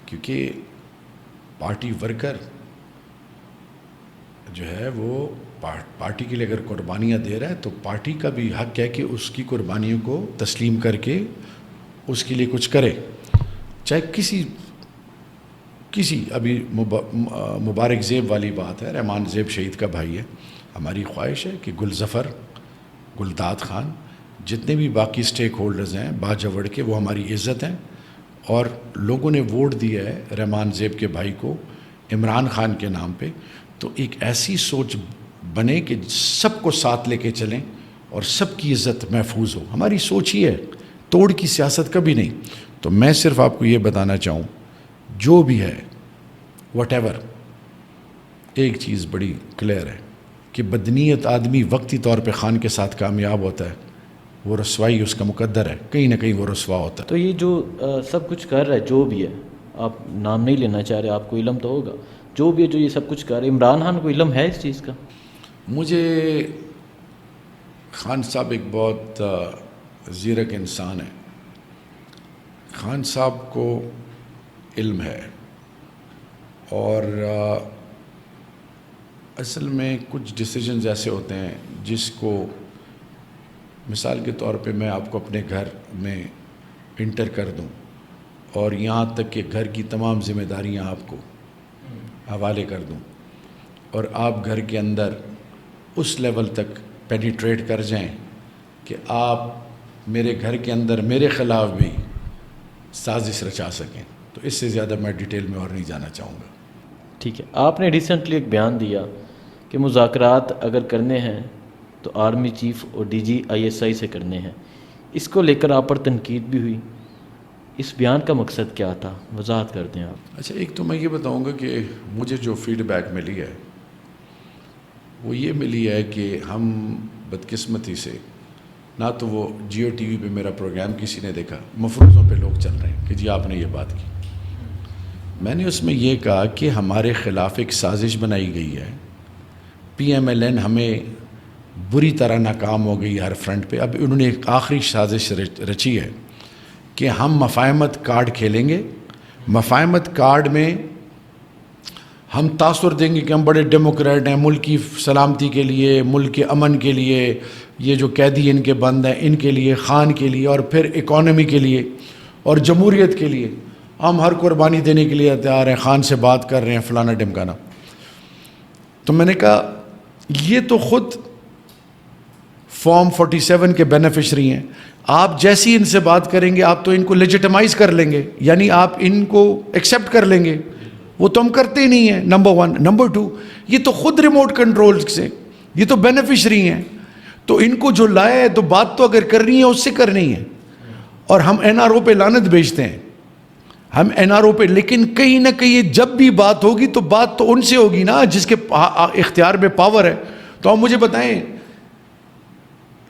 کیونکہ پارٹی ورکر جو ہے وہ پارٹی کے لیے اگر قربانیاں دے رہا ہے تو پارٹی کا بھی حق ہے کہ اس کی قربانیوں کو تسلیم کر کے اس کے لیے کچھ کرے. چاہے کسی ابھی مبارک زیب والی بات ہے, رحمان زیب شہید کا بھائی ہے. ہماری خواہش ہے کہ گلظفر, گلداد خان, جتنے بھی باقی سٹیک ہولڈرز ہیں باجوڑ کے, وہ ہماری عزت ہیں. اور لوگوں نے ووٹ دیا ہے رحمان زیب کے بھائی کو عمران خان کے نام پہ, تو ایک ایسی سوچ بنے کہ سب کو ساتھ لے کے چلیں اور سب کی عزت محفوظ ہو. ہماری سوچ ہی ہے, توڑ کی سیاست کبھی نہیں. تو میں صرف آپ کو یہ بتانا چاہوں, جو بھی ہے وٹ ایور, ایک چیز بڑی کلیئر ہے کہ بدنیت آدمی وقتی طور پہ خان کے ساتھ کامیاب ہوتا ہے, وہ رسوائی اس کا مقدر ہے, کہیں نہ کہیں وہ رسوا ہوتا ہے. تو یہ جو سب کچھ کر رہا ہے, جو بھی ہے, آپ نام نہیں لینا چاہ رہے, آپ کو علم تو ہوگا, جو بھی ہے جو یہ سب کچھ کر رہے, عمران خان کو علم ہے اس چیز کا؟ مجھے خان صاحب ایک بہت زیرک انسان ہے. خان صاحب کو علم ہے, اور اصل میں کچھ ڈیسیجنز ایسے ہوتے ہیں جس کو, مثال کے طور پہ میں آپ کو اپنے گھر میں انٹر کر دوں اور یہاں تک کہ گھر کی تمام ذمہ داریاں آپ کو حوالے کر دوں, اور آپ گھر کے اندر اس لیول تک پینیٹریٹ کر جائیں کہ آپ میرے گھر کے اندر میرے خلاف بھی سازش رچا سکیں, تو اس سے زیادہ میں ڈیٹیل میں اور نہیں جانا چاہوں گا. ٹھیک ہے. آپ نے ریسنٹلی ایک بیان دیا کہ مذاکرات اگر کرنے ہیں تو آرمی چیف اور ڈی جی ISI سے کرنے ہیں. اس کو لے کر آپ پر تنقید بھی ہوئی, اس بیان کا مقصد کیا تھا, وضاحت کر دیں آپ. اچھا, ایک تو میں یہ بتاؤں گا کہ مجھے جو فیڈ بیک ملی ہے وہ یہ ملی ہے کہ ہم بدقسمتی سے, نہ تو وہ جیو ٹی وی پہ میرا پروگرام کسی نے دیکھا, مفروضوں پہ لوگ چل رہے ہیں کہ جی آپ نے یہ بات کی. میں نے اس میں یہ کہا کہ ہمارے خلاف ایک سازش بنائی گئی ہے, PMLN ہمیں بری طرح ناکام ہو گئی ہر فرنٹ پہ. اب انہوں نے ایک آخری سازش رچی ہے کہ ہم مفاہمت کارڈ کھیلیں گے. مفاہمت کارڈ میں ہم تاثر دیں گے کہ ہم بڑے ڈیموکریٹ ہیں, ملک کی سلامتی کے لیے, ملک کے امن کے لیے, یہ جو قیدی ان کے بند ہیں ان کے لیے, خان کے لیے, اور پھر اکانومی کے لیے اور جمہوریت کے لیے ہم ہر قربانی دینے کے لیے تیار ہیں, خان سے بات کر رہے ہیں, فلانا ڈمکانا. تو میں نے کہا یہ تو خود فارم 47 کے بینیفیشری ہیں. آپ جیسی ان سے بات کریں گے آپ تو ان کو لیجیٹمائز کر لیں گے, یعنی آپ ان کو ایکسیپٹ کر لیں گے وہ تو ہم کرتے ہی نہیں ہیں، نمبر 1۔ نمبر 2، یہ تو خود ریموٹ کنٹرول سے، یہ تو بینیفیشری ہیں، تو ان کو جو لایا ہے تو بات تو اگر کرنی ہے اس سے کرنی ہے۔ اور ہم این آر او پہ لعنت بھیجتے ہیں، ہم این آر او پہ، لیکن کہیں نہ کہیں جب بھی بات ہوگی تو بات تو ان سے ہوگی نا جس کے اختیار میں پاور ہے۔ تو آپ مجھے بتائیں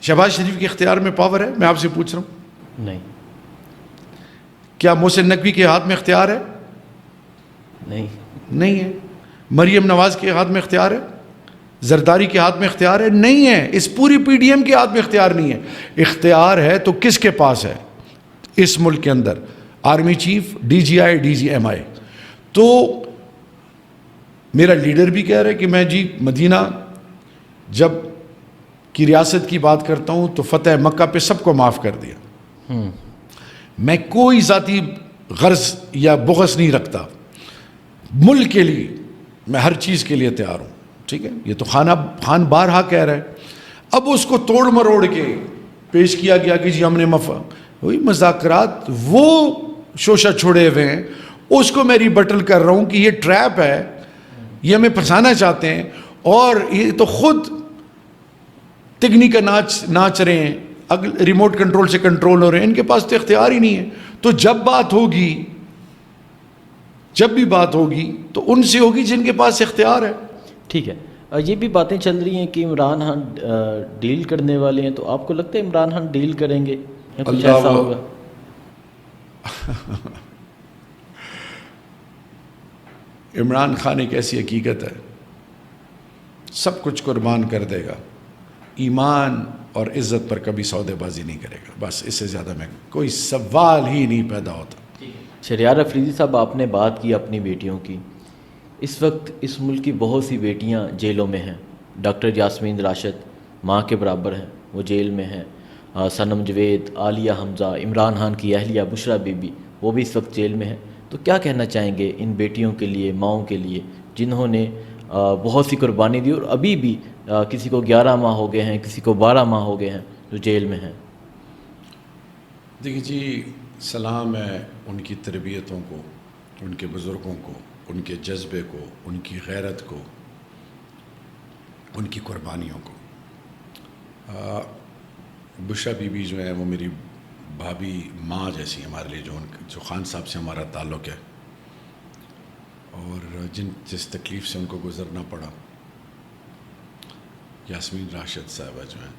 شہباز شریف کے اختیار میں پاور ہے؟ میں آپ سے پوچھ رہا ہوں، نہیں، کیا محسن نقوی کے ہاتھ میں اختیار ہے؟ نہیں، نہیں ہے۔ مریم نواز کے ہاتھ میں اختیار ہے؟ زرداری کے ہاتھ میں اختیار ہے؟ نہیں ہے۔ اس پوری پی ڈی ایم کے ہاتھ میں اختیار نہیں ہے۔ اختیار ہے تو کس کے پاس ہے اس ملک کے اندر؟ آرمی چیف، ڈی جی آئی، ڈی جی ایم آئی۔ تو میرا لیڈر بھی کہہ رہا ہے کہ میں جی مدینہ جب کی ریاست کی بات کرتا ہوں تو فتح مکہ پہ سب کو معاف کر دیا، میں کوئی ذاتی غرض یا بغض نہیں رکھتا، ملک کے لیے میں ہر چیز کے لیے تیار ہوں، ٹھیک ہے؟ یہ تو خان بارہا کہہ رہا ہے۔ اب اس کو توڑ مروڑ کے پیش کیا گیا کہ جی ہم نے وہی مذاکرات، وہ شوشہ چھوڑے ہوئے ہیں، اس کو میں ریبٹل کر رہا ہوں کہ یہ ٹریپ ہے، یہ ہمیں پھنسانا چاہتے ہیں، اور یہ تو خود تگنی کا ناچ رہے ہیں، ریموٹ کنٹرول سے کنٹرول ہو رہے ہیں، ان کے پاس تو اختیار ہی نہیں ہے۔ تو جب بات ہوگی، جب بھی بات ہوگی تو ان سے ہوگی جن کے پاس اختیار ہے۔ ٹھیک ہے۔ یہ بھی باتیں چل رہی ہیں کہ عمران خان ڈیل کرنے والے ہیں، تو آپ کو لگتا ہے عمران خان ڈیل کریں گے یا کچھ ایسا ہوگا؟ عمران خان ایک ایسی حقیقت ہے، سب کچھ قربان کر دے گا، ایمان اور عزت پر کبھی سودے بازی نہیں کرے گا، بس اس سے زیادہ میں کوئی سوال ہی نہیں پیدا ہوتا۔ شہریار افریدی صاحب، آپ نے بات کی اپنی بیٹیوں کی، اس وقت اس ملک کی بہت سی بیٹیاں جیلوں میں ہیں۔ ڈاکٹر یاسمین راشد ماں کے برابر ہیں، وہ جیل میں ہیں۔ صنم جاوید، عالیہ حمزہ، عمران خان کی اہلیہ بشرا بی بی، وہ بھی اس وقت جیل میں ہیں۔ تو کیا کہنا چاہیں گے ان بیٹیوں کے لیے، ماؤں کے لیے، جنہوں نے بہت سی قربانی دی اور ابھی بھی کسی کو 11 ماہ ہو گئے ہیں، کسی کو 12 ماہ ہو گئے ہیں جو جیل میں ہیں؟ دیکھیے جی، سلام ہے ان کی تربیتوں کو، ان کے بزرگوں کو، ان کے جذبے کو، ان کی غیرت کو، ان کی قربانیوں کو۔ بشرا بی بی جو ہیں وہ میری بھابھی ماں جیسی ہمارے لیے، جو خان صاحب سے ہمارا تعلق ہے، اور جس تکلیف سے ان کو گزرنا پڑا۔ یاسمین راشد صاحبہ جو ہیں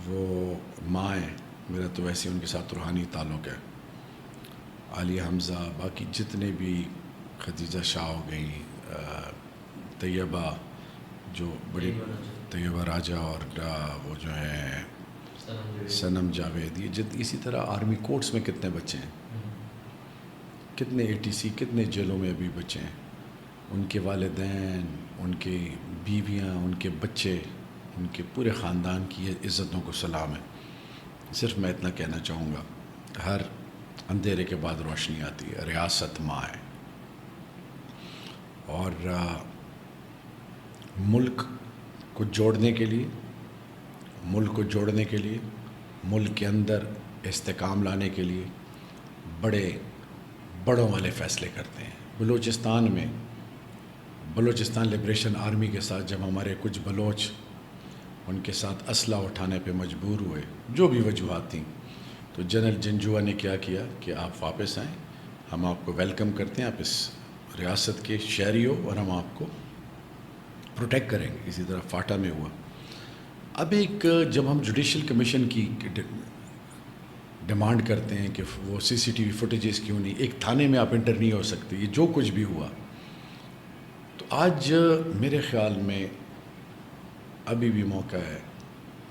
وہ ماں ہیں، میرا تو ویسے ان کے ساتھ روحانی تعلق ہے۔ عالیہ حمزہ، باقی جتنے بھی، خدیجہ شاہ ہو گئیں، طیبہ جو بڑی، طیبہ راجہ، اور وہ جو ہیں صنم جاوید، یہ اسی طرح آرمی کورٹس میں کتنے بچے ہیں، کتنے اے ٹی سی، کتنے جیلوں میں ابھی بچے ہیں، ان کے والدین، ان کی بیویاں، ان کے بچے، ان کے پورے خاندان کی عزتوں کو سلام ہے۔ صرف میں اتنا کہنا چاہوں گا، ہر اندھیرے کے بعد روشنی آتی ہے، ریاست ماں ہے، اور ملک کو جوڑنے کے لیے، ملک کو جوڑنے کے لیے، ملک کے اندر استحکام لانے کے لیے بڑوں والے فیصلے کرتے ہیں۔ بلوچستان میں، بلوچستان لبریشن آرمی کے ساتھ جب ہمارے کچھ بلوچ ان کے ساتھ اسلحہ اٹھانے پہ مجبور ہوئے، جو بھی وجوہات تھیں، تو جنرل جنجوعہ نے کیا کیا کہ آپ واپس آئیں، ہم آپ کو ویلکم کرتے ہیں، آپ اس ریاست کے شہری ہو اور ہم آپ کو پروٹیکٹ کریں گے۔ اسی طرح فاٹا میں ہوا۔ اب جب ہم جوڈیشل کمیشن کی ڈیمانڈ کرتے ہیں کہ وہ سی سی ٹی وی فوٹیجز کیوں نہیں، ایک تھانے میں آپ انٹر نہیں ہو سکتے، یہ جو کچھ بھی ہوا، تو آج میرے خیال میں ابھی بھی موقع ہے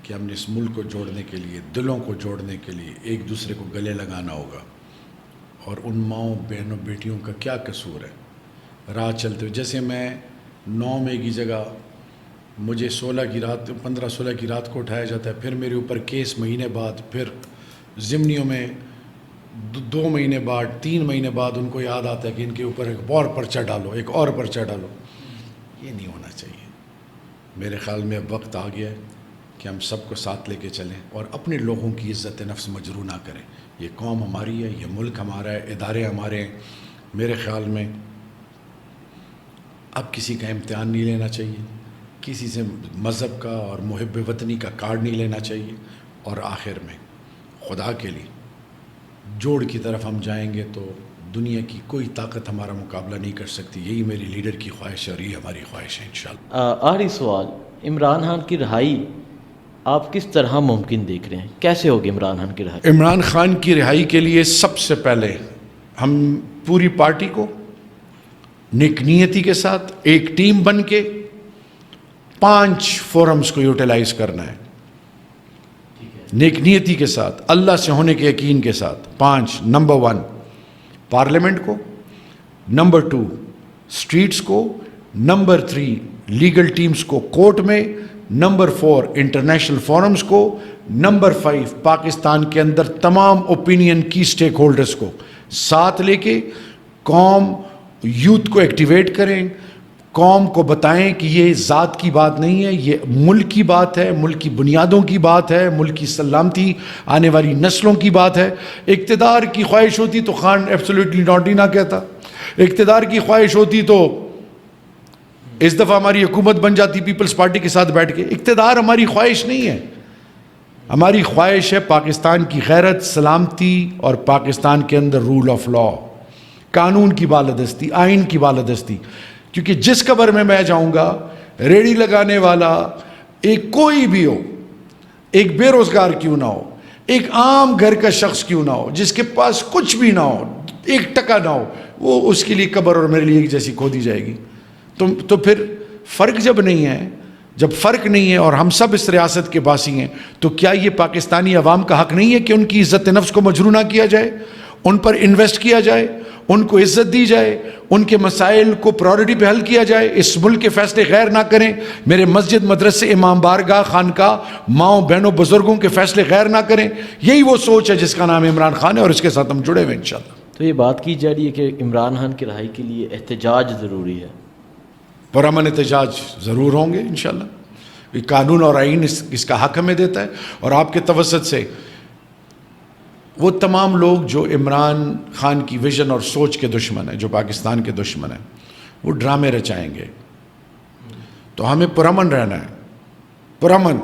کہ ہم نے اس ملک کو جوڑنے کے لیے، دلوں کو جوڑنے کے لیے ایک دوسرے کو گلے لگانا ہوگا۔ اور ان ماؤں، بہنوں، بیٹیوں کا کیا قصور ہے راہ چلتے ہوئے؟ جیسے میں 9 مئی کی جگہ مجھے 15-16 کی رات کو اٹھایا جاتا ہے، پھر میرے اوپر کیس مہینے بعد، پھر ضمنیوں میں 2 مہینے بعد، 3 مہینے بعد ان کو یاد آتا ہے کہ ان کے اوپر ایک اور پرچہ ڈالو، ایک اور پرچہ ڈالو۔ یہ نہیں ہونا چاہیے۔ میرے خیال میں اب وقت آ گیا ہے کہ ہم سب کو ساتھ لے کے چلیں اور اپنے لوگوں کی عزت نفس مجروح نہ کریں۔ یہ قوم ہماری ہے، یہ ملک ہمارا ہے، ادارے ہمارے ہیں۔ میرے خیال میں اب کسی کا امتحان نہیں لینا چاہیے، کسی سے مذہب کا اور محب وطنی کا کارڈ نہیں لینا چاہیے، اور آخر میں خدا کے لیے جوڑ کی طرف ہم جائیں گے تو دنیا کی کوئی طاقت ہمارا مقابلہ نہیں کر سکتی. یہی میری لیڈر کی خواہش ہے اور یہ ہماری خواہش ہے انشاءاللہ. آخری سوال، عمران خان کی رہائی آپ کس طرح ممکن دیکھ رہے ہیں؟ کیسے ہوگی عمران خان کی رہائی؟ عمران خان کی رہائی کے لیے سب سے پہلے ہم پوری پارٹی کو نیک نیتی کے ساتھ ایک ٹیم بن کے 5 فورمز کو یوٹیلائز کرنا ہے، نیک نیتی کے ساتھ، اللہ سے ہونے کے یقین کے ساتھ. 5، نمبر 1 پارلیمنٹ کو، نمبر 2 اسٹریٹس کو، نمبر 3 لیگل ٹیمز کو کورٹ میں، نمبر 4 انٹرنیشنل فورمز کو، نمبر 5 پاکستان کے اندر تمام اوپینین کی سٹیک ہولڈرز کو ساتھ لے کے قوم یوتھ کو ایکٹیویٹ کریں، قوم کو بتائیں کہ یہ ذات کی بات نہیں ہے، یہ ملک کی بات ہے، ملک کی بنیادوں کی بات ہے، ملک کی سلامتی، آنے والی نسلوں کی بات ہے. اقتدار کی خواہش ہوتی تو خان ایبسولوٹلی ناٹ ہی نہ کہتا، اقتدار کی خواہش ہوتی تو اس دفعہ ہماری حکومت بن جاتی پیپلز پارٹی کے ساتھ بیٹھ کے. اقتدار ہماری خواہش نہیں ہے، ہماری خواہش ہے پاکستان کی غیرت، سلامتی اور پاکستان کے اندر رول آف لا، قانون کی بالادستی، آئین کی بالادستی. کیونکہ جس قبر میں جاؤں گا، ریڑھی لگانے والا ایک کوئی بھی ہو، ایک بے روزگار کیوں نہ ہو، ایک عام گھر کا شخص کیوں نہ ہو، جس کے پاس کچھ بھی نہ ہو، 1 ٹکا نہ ہو، وہ اس کے لیے قبر اور میرے لیے ایک جیسی کھودی جائے گی. تو پھر فرق جب نہیں ہے، جب فرق نہیں ہے اور ہم سب اس ریاست کے باسی ہیں، تو کیا یہ پاکستانی عوام کا حق نہیں ہے کہ ان کی عزت نفس کو مجروح نہ کیا جائے، ان پر انویسٹ کیا جائے، ان کو عزت دی جائے، ان کے مسائل کو پرائورٹی پہ حل کیا جائے، اس ملک کے فیصلے غیر نہ کریں، میرے مسجد، مدرسے، امام بارگاہ، خانقاہ، ماؤں بہنوں، بزرگوں کے فیصلے غیر نہ کریں. یہی وہ سوچ ہے جس کا نام عمران خان ہے اور اس کے ساتھ ہم جڑے ہوئے انشاءاللہ. تو یہ بات کی جا رہی ہے کہ عمران خان کی رہائی کے لیے احتجاج ضروری ہے. پرامن احتجاج ضرور ہوں گے انشاءاللہ. قانون اور آئین اس کا حق ہمیں دیتا ہے، اور آپ کے توسط سے وہ تمام لوگ جو عمران خان کی ویژن اور سوچ کے دشمن ہیں، جو پاکستان کے دشمن ہیں، وہ ڈرامے رچائیں گے. تو ہمیں پرامن رہنا ہے، پرامن،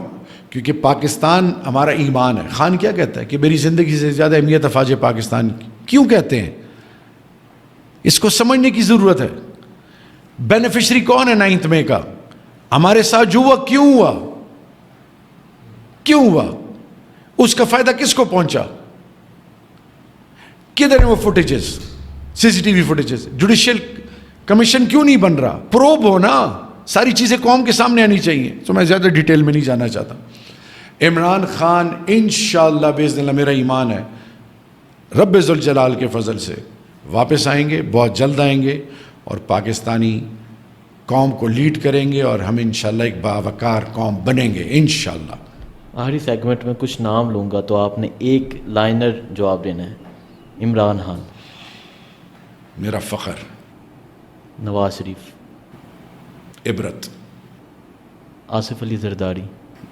کیونکہ پاکستان ہمارا ایمان ہے. خان کیا کہتا ہے کہ میری زندگی سے زیادہ اہمیت افواج پاکستان کی. کیوں کہتے ہیں؟ اس کو سمجھنے کی ضرورت ہے. بینیفیشری کون ہے 9 مئی کا؟ ہمارے ساتھ جو ہوا کیوں ہوا؟ کیوں ہوا؟ اس کا فائدہ کس کو پہنچا؟ کدھر ہیں وہ footages, CCTV footages? Judicial commission کیوں نہیں بن رہا؟ پروب ہونا، ساری چیزیں قوم کے سامنے آنی چاہیے. تو میں زیادہ ڈیٹیل میں نہیں جانا چاہتا. عمران خان انشاءاللہ باذن اللہ، میرا ایمان ہے، رب ذوالجلال کے فضل سے واپس آئیں گے، بہت جلد آئیں گے، اور پاکستانی قوم کو لیڈ کریں گے، اور ہم انشاءاللہ ایک باوقار قوم بنیں گے انشاءاللہ. آخری سیگمنٹ میں کچھ نام لوں گا تو آپ نے ایک لائنر جواب دینا ہے. عمران خان، میرا فخر، نواز شریف، عبرت. آصف علی زرداری.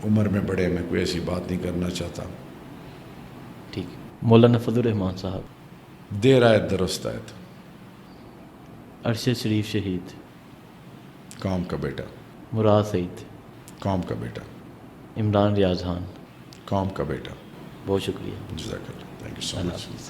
عمر میں بڑے، میں کوئی ایسی بات نہیں کرنا چاہتا. ٹھیک. مولانا فضل الرحمان صاحب. دیر آیت درست آیت. ارشد شریف شہید. قوم کا بیٹا. مراد سعید. قوم کا بیٹا. عمران ریاض خان. قوم کا بیٹا. بہت شکریہ. جزاک اللہ. تھینک یو سو اللہ مچ. حافظ.